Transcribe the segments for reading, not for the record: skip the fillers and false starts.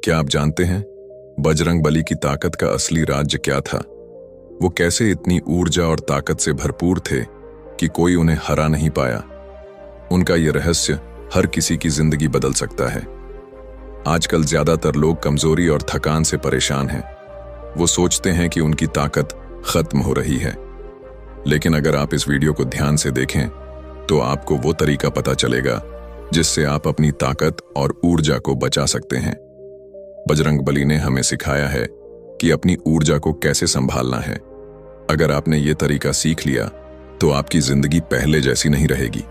क्या आप जानते हैं बजरंगबली की ताकत का असली राज क्या था? वो कैसे इतनी ऊर्जा और ताकत से भरपूर थे कि कोई उन्हें हरा नहीं पाया? उनका ये रहस्य हर किसी की जिंदगी बदल सकता है। आजकल ज्यादातर लोग कमजोरी और थकान से परेशान हैं। वो सोचते हैं कि उनकी ताकत खत्म हो रही है, लेकिन अगर आप इस वीडियो को ध्यान से देखें तो आपको वो तरीका पता चलेगा जिससे आप अपनी ताकत और ऊर्जा को बचा सकते हैं। बजरंगबली ने हमें सिखाया है कि अपनी ऊर्जा को कैसे संभालना है। अगर आपने ये तरीका सीख लिया तो आपकी जिंदगी पहले जैसी नहीं रहेगी।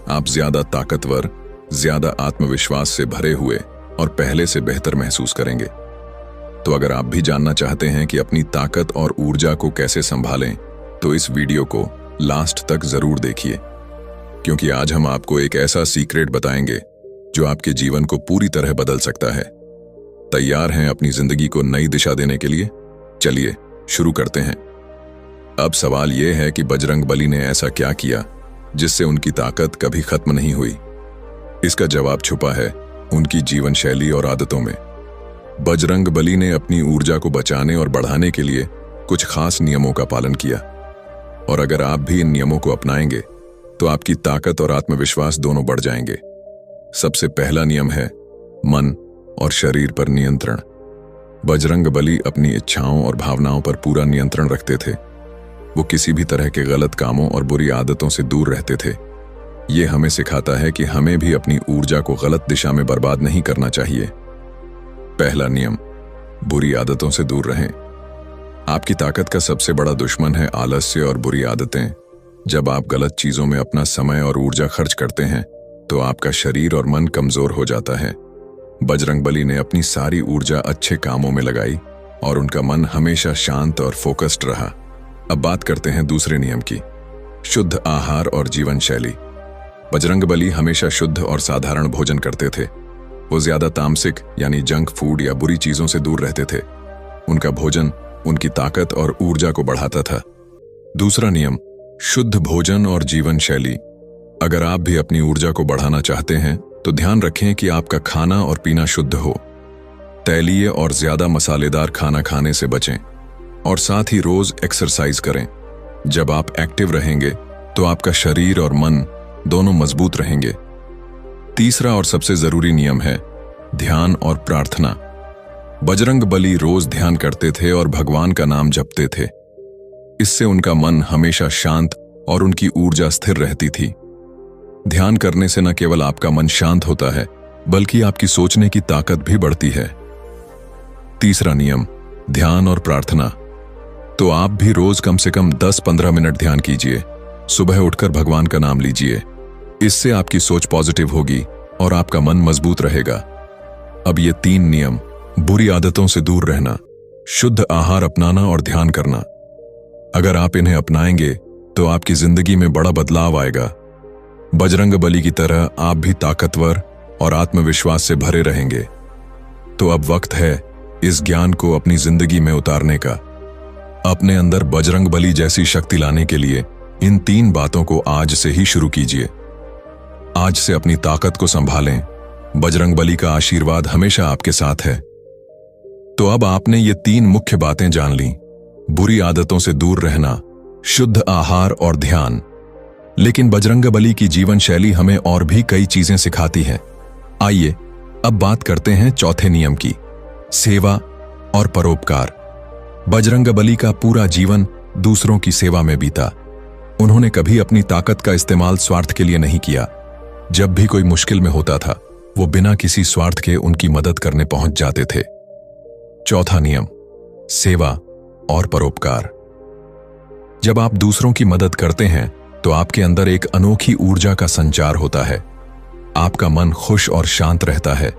आप ज्यादा ताकतवर, ज्यादा आत्मविश्वास से भरे हुए और पहले से बेहतर महसूस करेंगे। तो अगर आप भी जानना चाहते हैं कि अपनी ताकत और ऊर्जा को कैसे संभालें, तो इस वीडियो को लास्ट तक जरूर देखिए, क्योंकि आज हम आपको एक ऐसा सीक्रेट बताएंगे जो आपके जीवन को पूरी तरह बदल सकता है। तैयार हैं अपनी जिंदगी को नई दिशा देने के लिए? चलिए शुरू करते हैं। अब सवाल यह है कि बजरंगबली ने ऐसा क्या किया जिससे उनकी ताकत कभी खत्म नहीं हुई? इसका जवाब छुपा है उनकी जीवन शैली और आदतों में। बजरंगबली ने अपनी ऊर्जा को बचाने और बढ़ाने के लिए कुछ खास नियमों का पालन किया, और अगर आप भी इन नियमों को अपनाएंगे तो आपकी ताकत और आत्मविश्वास दोनों बढ़ जाएंगे। सबसे पहला नियम है मन और शरीर पर नियंत्रण। बजरंगबली अपनी इच्छाओं और भावनाओं पर पूरा नियंत्रण रखते थे। वो किसी भी तरह के गलत कामों और बुरी आदतों से दूर रहते थे। ये हमें सिखाता है कि हमें भी अपनी ऊर्जा को गलत दिशा में बर्बाद नहीं करना चाहिए। पहला नियम, बुरी आदतों से दूर रहें। आपकी ताकत का सबसे बड़ा दुश्मन है आलस्य और बुरी आदतें। जब आप गलत चीजों में अपना समय और ऊर्जा खर्च करते हैं तो आपका शरीर और मन कमजोर हो जाता है। बजरंगबली ने अपनी सारी ऊर्जा अच्छे कामों में लगाई और उनका मन हमेशा शांत और फोकस्ड रहा। अब बात करते हैं दूसरे नियम की, शुद्ध आहार और जीवन शैली। बजरंगबली हमेशा शुद्ध और साधारण भोजन करते थे। वो ज्यादा तामसिक यानी जंक फूड या बुरी चीजों से दूर रहते थे। उनका भोजन उनकी ताकत और ऊर्जा को बढ़ाता था। दूसरा नियम, शुद्ध भोजन और जीवन शैली। अगर आप भी अपनी ऊर्जा को बढ़ाना चाहते हैं तो ध्यान रखें कि आपका खाना और पीना शुद्ध हो। तैलीय और ज्यादा मसालेदार खाना खाने से बचें और साथ ही रोज एक्सरसाइज करें। जब आप एक्टिव रहेंगे तो आपका शरीर और मन दोनों मजबूत रहेंगे। तीसरा और सबसे जरूरी नियम है ध्यान और प्रार्थना। बजरंगबली रोज ध्यान करते थे और भगवान का नाम जपते थे। इससे उनका मन हमेशा शांत और उनकी ऊर्जा स्थिर रहती थी। ध्यान करने से न केवल आपका मन शांत होता है, बल्कि आपकी सोचने की ताकत भी बढ़ती है। तीसरा नियम, ध्यान और प्रार्थना। तो आप भी रोज कम से कम 10-15 मिनट ध्यान कीजिए। सुबह उठकर भगवान का नाम लीजिए। इससे आपकी सोच पॉजिटिव होगी और आपका मन मजबूत रहेगा। अब ये 3 नियम, बुरी आदतों से दूर रहना, शुद्ध आहार अपनाना और ध्यान करना, अगर आप इन्हें अपनाएंगे तो आपकी जिंदगी में बड़ा बदलाव आएगा। बजरंगबली की तरह आप भी ताकतवर और आत्मविश्वास से भरे रहेंगे। तो अब वक्त है इस ज्ञान को अपनी जिंदगी में उतारने का। अपने अंदर बजरंगबली जैसी शक्ति लाने के लिए इन 3 बातों को आज से ही शुरू कीजिए। आज से अपनी ताकत को संभालें। बजरंगबली का आशीर्वाद हमेशा आपके साथ है। तो अब आपने ये 3 मुख्य बातें जान ली, बुरी आदतों से दूर रहना, शुद्ध आहार और ध्यान। लेकिन बजरंगबली की जीवन शैली हमें और भी कई चीजें सिखाती है। आइए अब बात करते हैं चौथे नियम की, सेवा और परोपकार। बजरंगबली का पूरा जीवन दूसरों की सेवा में बीता। उन्होंने कभी अपनी ताकत का इस्तेमाल स्वार्थ के लिए नहीं किया। जब भी कोई मुश्किल में होता था, वो बिना किसी स्वार्थ के उनकी मदद करने पहुंच जाते थे। चौथा नियम, सेवा और परोपकार। जब आप दूसरों की मदद करते हैं तो आपके अंदर एक अनोखी ऊर्जा का संचार होता है। आपका मन खुश और शांत रहता है।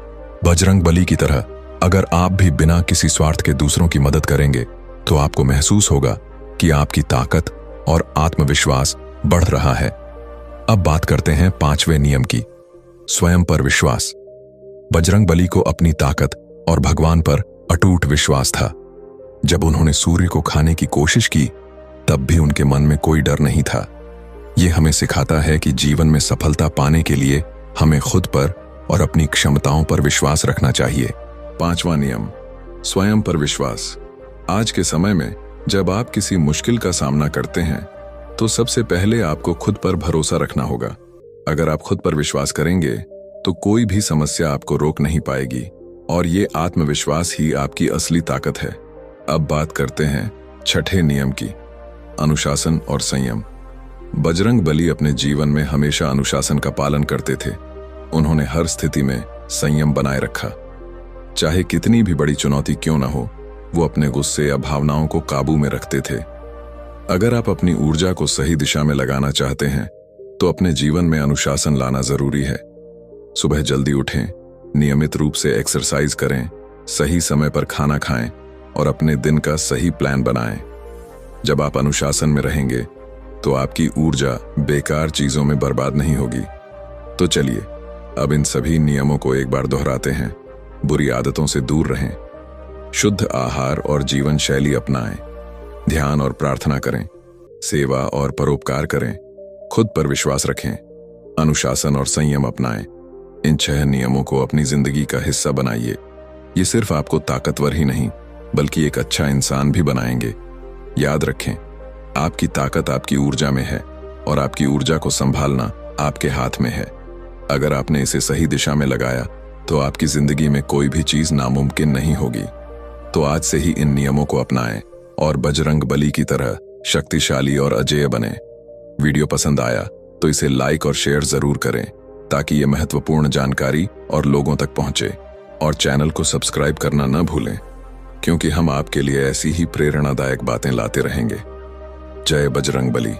बजरंगबली की तरह अगर आप भी बिना किसी स्वार्थ के दूसरों की मदद करेंगे तो आपको महसूस होगा कि आपकी ताकत और आत्मविश्वास बढ़ रहा है। अब बात करते हैं 5वें नियम की, स्वयं पर विश्वास। बजरंगबली को अपनी ताकत और भगवान पर अटूट विश्वास था। जब उन्होंने सूर्य को खाने की कोशिश की तब भी उनके मन में कोई डर नहीं था। ये हमें सिखाता है कि जीवन में सफलता पाने के लिए हमें खुद पर और अपनी क्षमताओं पर विश्वास रखना चाहिए। 5वां नियम, स्वयं पर विश्वास। आज के समय में जब आप किसी मुश्किल का सामना करते हैं तो सबसे पहले आपको खुद पर भरोसा रखना होगा। अगर आप खुद पर विश्वास करेंगे तो कोई भी समस्या आपको रोक नहीं पाएगी और ये आत्मविश्वास ही आपकी असली ताकत है। अब बात करते हैं छठे नियम की, अनुशासन और संयम। बजरंग बली अपने जीवन में हमेशा अनुशासन का पालन करते थे। उन्होंने हर स्थिति में संयम बनाए रखा। चाहे कितनी भी बड़ी चुनौती क्यों न हो, वो अपने गुस्से या भावनाओं को काबू में रखते थे। अगर आप अपनी ऊर्जा को सही दिशा में लगाना चाहते हैं तो अपने जीवन में अनुशासन लाना जरूरी है। सुबह जल्दी उठें, नियमित रूप से एक्सरसाइज करें, सही समय पर खाना खाएं और अपने दिन का सही प्लान बनाएं। जब आप अनुशासन में रहेंगे तो आपकी ऊर्जा बेकार चीजों में बर्बाद नहीं होगी। तो चलिए अब इन सभी नियमों को एक बार दोहराते हैं। बुरी आदतों से दूर रहें, शुद्ध आहार और जीवन शैली अपनाएं, ध्यान और प्रार्थना करें, सेवा और परोपकार करें, खुद पर विश्वास रखें, अनुशासन और संयम अपनाएं। इन 6 नियमों को अपनी जिंदगी का हिस्सा बनाइए। ये सिर्फ आपको ताकतवर ही नहीं बल्कि एक अच्छा इंसान भी बनाएंगे। याद रखें, आपकी ताकत आपकी ऊर्जा में है और आपकी ऊर्जा को संभालना आपके हाथ में है। अगर आपने इसे सही दिशा में लगाया तो आपकी जिंदगी में कोई भी चीज नामुमकिन नहीं होगी। तो आज से ही इन नियमों को अपनाएं और बजरंग बली की तरह शक्तिशाली और अजेय बने। वीडियो पसंद आया तो इसे लाइक और शेयर जरूर करें ताकि ये महत्वपूर्ण जानकारी और लोगों तक पहुंचे। और चैनल को सब्सक्राइब करना न भूलें, क्योंकि हम आपके लिए ऐसी ही प्रेरणादायक बातें लाते रहेंगे। जय बजरंग बली।